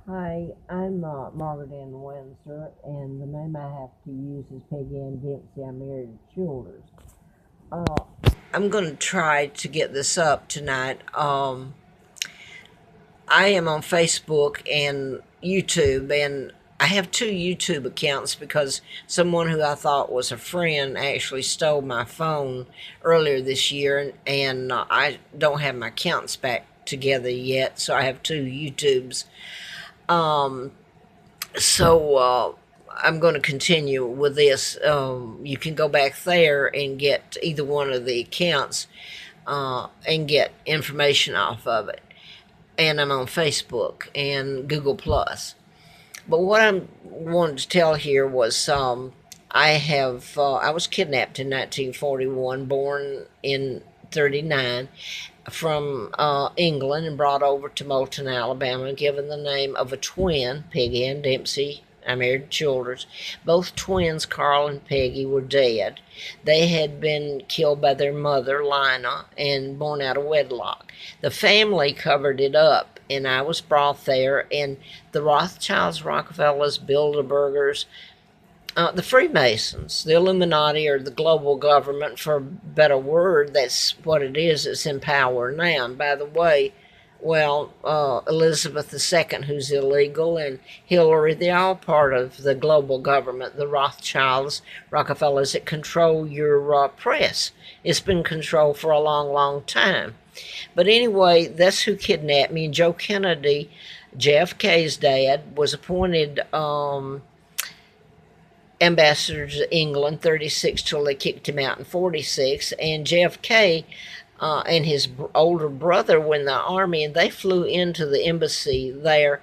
Hi, I'm Margaret Ann Windsor, and the name I have to use is Peggy Ann Dempsey. I'm married to Childers. Uh, I'm going to try to get this up tonight. I am on Facebook and YouTube, and I have two YouTube accounts because someone who I thought was a friend actually stole my phone earlier this year, and I don't have my accounts back together yet, so I have two YouTubes. Um, So I'm going to continue with this. You can go back there and get either one of the accounts and get information off of it. And I'm on Facebook and Google Plus. But what I wanted to tell here was I was kidnapped in 1941, born in 39 from England and brought over to Moulton, Alabama, given the name of a twin, Peggy and Dempsey. I married Childers. Both twins, Carl and Peggy, were dead. They had been killed by their mother, Lina, and born out of wedlock. The family covered it up, and I was brought there, and the Rothschilds, Rockefellers, Bilderbergers, the Freemasons, the Illuminati, or the global government, for a better word, that's what it is. It's in power now. And by the way, Elizabeth II, who's illegal, and Hillary, they're all part of the global government, the Rothschilds, Rockefellers that control your press. It's been controlled for a long, long time. But anyway, that's who kidnapped me. And Joe Kennedy, JFK's dad, was appointed ambassador to England, 36 till they kicked him out in 46, and JFK and his older brother were in the army, and they flew into the embassy there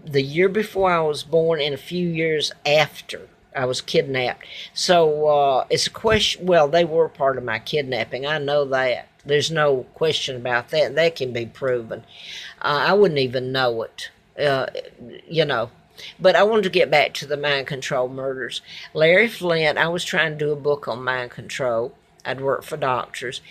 the year before I was born and a few years after I was kidnapped. So it's a question. Well, they were part of my kidnapping. I know that. There's no question about that. That can be proven. I wouldn't even know it. Uh, you know, but I wanted to get back to the mind control murders. Larry Flint, I was trying to do a book on mind control. I'd worked for doctors.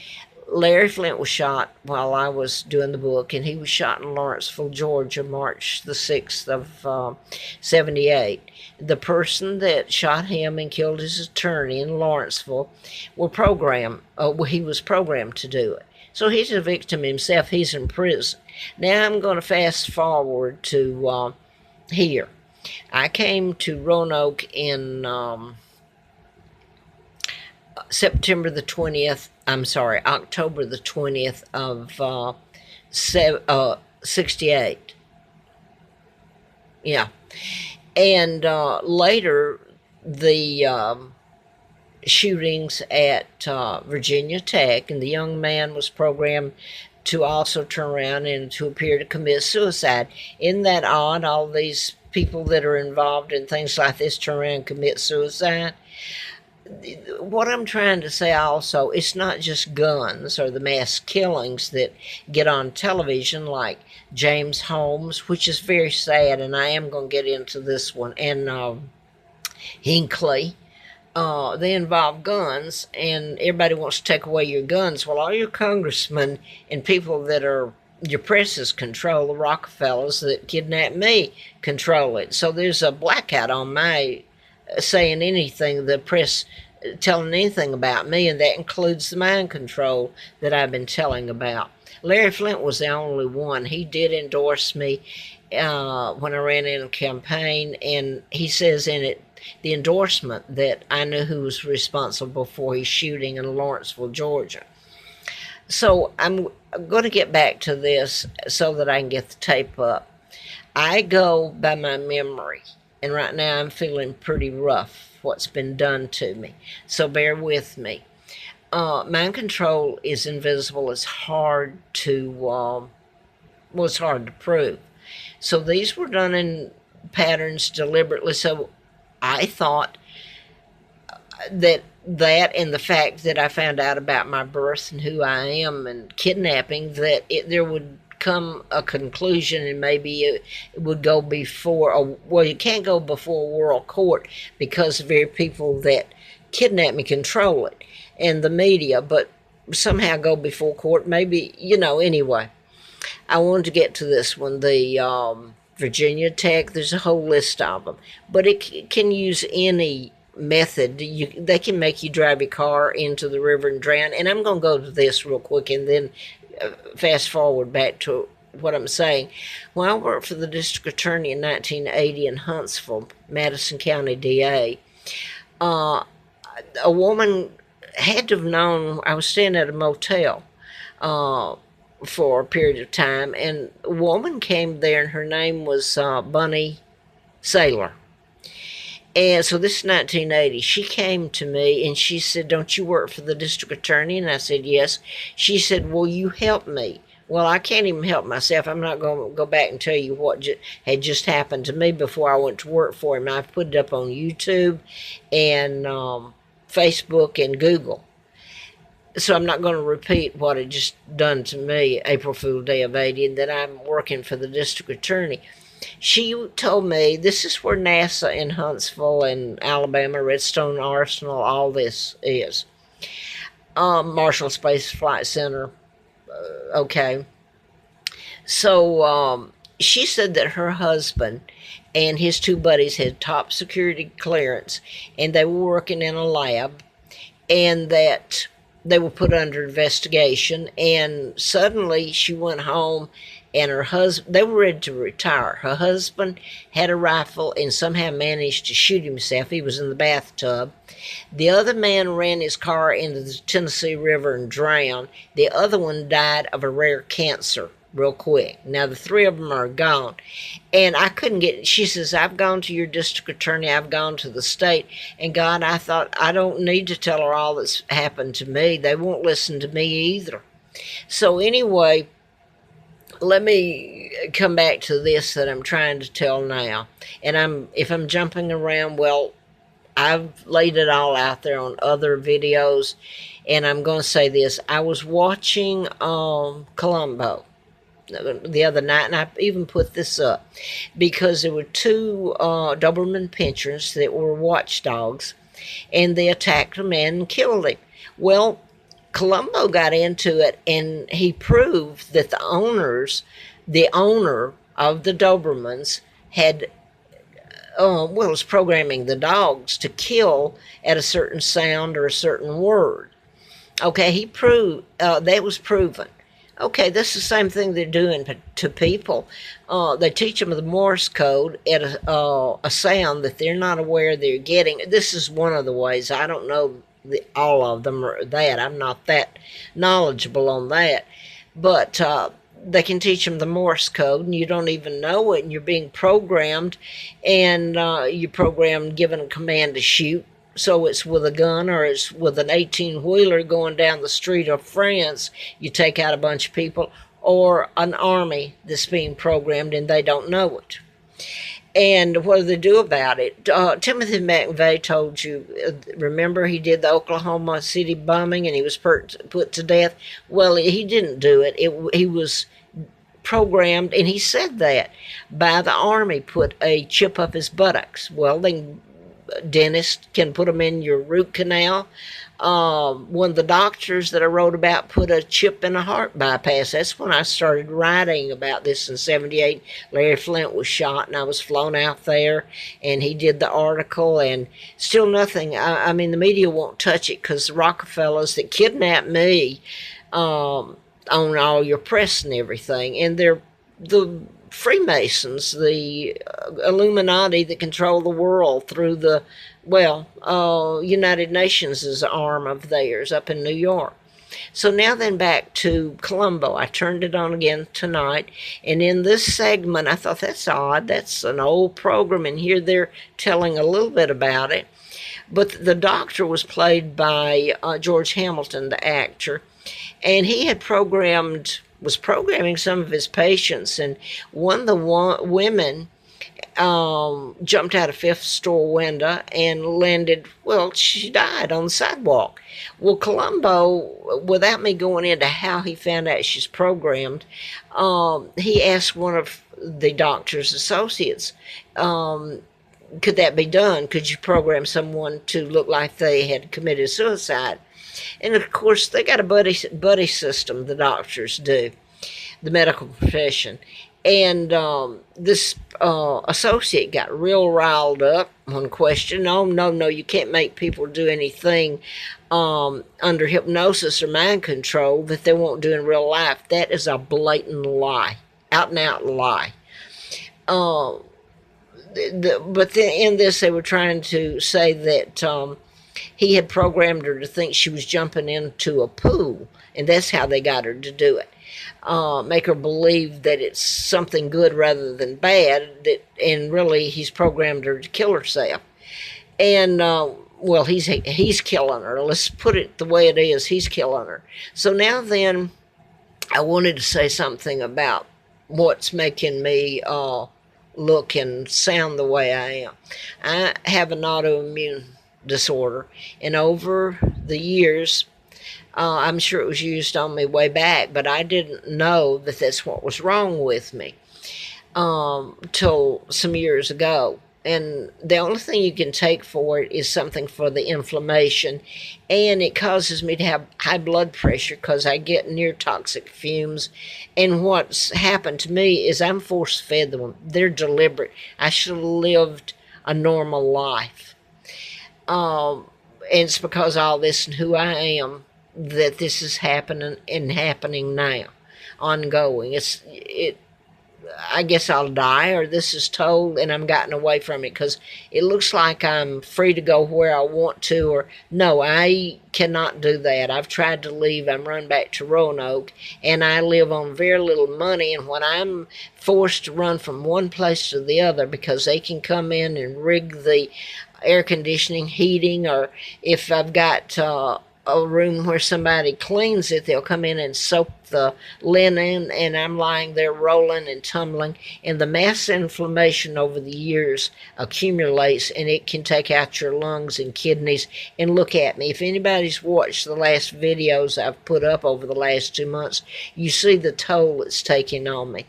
Larry Flint was shot while I was doing the book, and he was shot in Lawrenceville, Georgia, March the 6th of 78. The person that shot him and killed his attorney in Lawrenceville he was programmed to do it. So he's a victim himself. He's in prison. Now I'm going to fast forward to here. I came to Roanoke in September the 20th. I'm sorry, October the 20th of 68. Yeah. And later, the shootings at Virginia Tech, and the young man was programmed to also turn around and to appear to commit suicide. Isn't that odd? All these people that are involved in things like this turn around and commit suicide. What I'm trying to say also, it's not just guns or the mass killings that get on television, like James Holmes, which is very sad, and I am going to get into this one, and Hinckley. They involve guns, and everybody wants to take away your guns. Well, all your congressmen and people that are your presses control, the Rockefellers that kidnapped me control it. So there's a blackout on my saying anything, the press telling anything about me, and that includes the mind control that I've been telling about. Larry Flint was the only one. He did endorse me when I ran in a campaign, and he says in it, the endorsement, that I knew who was responsible for his shooting in Lawrenceville, Georgia. So I'm going to get back to this so that I can get the tape up. I go by my memory, and right now I'm feeling pretty rough what's been done to me. So bear with me. Mind control is invisible. It's hard to it's hard to prove. So these were done in patterns deliberately. So I thought that and the fact that I found out about my birth and who I am and kidnapping, that there would come a conclusion, and maybe it would go before, well, you can't go before a world court because the very people that kidnap me control it, and the media, but somehow go before court, maybe, anyway. I wanted to get to this one. Virginia Tech. There's a whole list of them, but it can use any method. They can make you drive your car into the river and drown. And I'm going to go to this real quick and then fast forward back to what I'm saying. When I worked for the district attorney in 1980 in Huntsville, Madison County DA, a woman had to have known. I was staying at a motel for a period of time, and a woman came there, and her name was Bunny Sailor. And so this is 1980. She came to me and she said, "Don't you work for the district attorney?" And I said, "Yes." She said, "Will you help me?" Well, I can't even help myself. I'm not going to go back and tell you what had just happened to me before I went to work for him. I've put it up on YouTube and Facebook and Google. So I'm not going to repeat what had just done to me April Fool's Day of 80, and that I'm working for the district attorney. She told me this is where NASA in Huntsville and Alabama, Redstone Arsenal, all this is. Marshall Space Flight Center. Okay. So she said that her husband and his two buddies had top security clearance, and they were working in a lab, and that they were put under investigation. And suddenly she went home, and her husband, they were ready to retire. Her husband had a rifle and somehow managed to shoot himself. He was in the bathtub. The other man ran his car into the Tennessee River and drowned. The other one died of a rare cancer real quick. Now the three of them are gone. And I couldn't get, she says, "I've gone to your district attorney, I've gone to the state." And God, I thought, I don't need to tell her all that's happened to me. They won't listen to me either. So anyway, let me come back to this that I'm trying to tell now. And if I'm jumping around, well, I've laid it all out there on other videos. And I'm going to say this. I was watching Columbo the other night, and I even put this up because there were two Doberman pinschers that were watchdogs, and they attacked a man and killed him. Well, Columbo got into it, and he proved that the owner of the Dobermans had, was programming the dogs to kill at a certain sound or a certain word. Okay, he proved, that was proven. Okay, that's the same thing they're doing to people. They teach them the Morse code at a sound that they're not aware they're getting. This is one of the ways. I don't know all of them or that. I'm not that knowledgeable on that. But they can teach them the Morse code, and you don't even know it, and you're being programmed, and you're programmed, given a command to shoot. So it's with a gun, or it's with an 18-wheeler going down the street of France. You take out a bunch of people, or an army that's being programmed, and they don't know it. And what do they do about it? Timothy McVeigh told you, remember he did the Oklahoma City bombing and he was put to death? Well, he didn't do it. He was programmed, and he said that, by the army, put a chip up his buttocks. Well, dentist can put them in your root canal. One of the doctors that I wrote about put a chip in a heart bypass. That's when I started writing about this in 78. Larry Flint was shot, and I was flown out there, and he did the article, and still nothing. I mean, the media won't touch it because the Rockefellers that kidnapped me own all your press and everything, and they're the Freemasons, the Illuminati that control the world through the, United Nations is an arm of theirs up in New York. So now then, back to Columbo. I turned it on again tonight, and in this segment I thought, that's odd, that's an old program, and here they're telling a little bit about it. But the doctor was played by George Hamilton, the actor, and he had was programming some of his patients, and one of the women jumped out a fifth-story window and landed, she died on the sidewalk. Well, Columbo, without me going into how he found out she's programmed, he asked one of the doctor's associates, could that be done? Could you program someone to look like they had committed suicide? And of course, they got a buddy system, the doctors do, the medical profession. And this associate got real riled up when questioned. Oh, no, no, you can't make people do anything under hypnosis or mind control that they won't do in real life. That is a blatant lie, out and out lie. Uh, but then in this, they were trying to say that he had programmed her to think she was jumping into a pool, and that's how they got her to do it. Make her believe that it's something good rather than bad, and really he's programmed her to kill herself. And well, he's killing her. Let's put it the way it is. He's killing her. So now then, I wanted to say something about what's making me look and sound the way I am. I have an autoimmune disorder, and over the years, I'm sure it was used on me way back, but I didn't know that that's what was wrong with me till some years ago. And the only thing you can take for it is something for the inflammation, and it causes me to have high blood pressure because I get near toxic fumes. And what's happened to me is I'm force fed them. They're deliberate. I should have lived a normal life. And it's because of all this and who I am that this is happening and happening now, ongoing. I guess I'll die, or this is told and I'm gotten away from it because it looks like I'm free to go where I want to, or no, I cannot do that. I've tried to leave. I'm run back to Roanoke, and I live on very little money, and when I'm forced to run from one place to the other because they can come in and rig the air conditioning, heating, or if I've got a room where somebody cleans it, they'll come in and soak the linen, and I'm lying there rolling and tumbling, and the mass inflammation over the years accumulates, and it can take out your lungs and kidneys. And look at me. If anybody's watched the last videos I've put up over the last 2 months, you see the toll it's taking on me.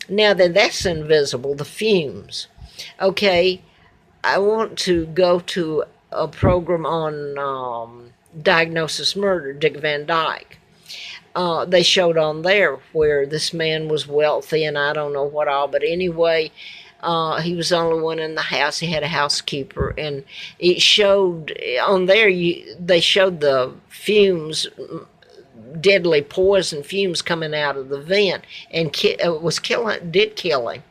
Now then, that's invisible, the fumes. Okay, I want to go to a program on Diagnosis Murder, Dick Van Dyke. They showed on there where this man was wealthy and I don't know what all, but anyway, he was the only one in the house. He had a housekeeper, and it showed on there. They showed the fumes, deadly poison fumes coming out of the vent, and did kill him.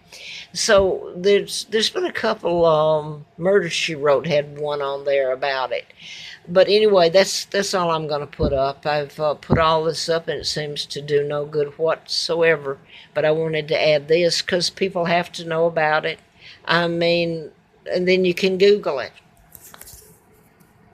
So there's been a couple murders she wrote, had one on there about it. But anyway, that's all I'm going to put up. I've put all this up, and it seems to do no good whatsoever. But I wanted to add this because people have to know about it. I mean, and then you can Google it.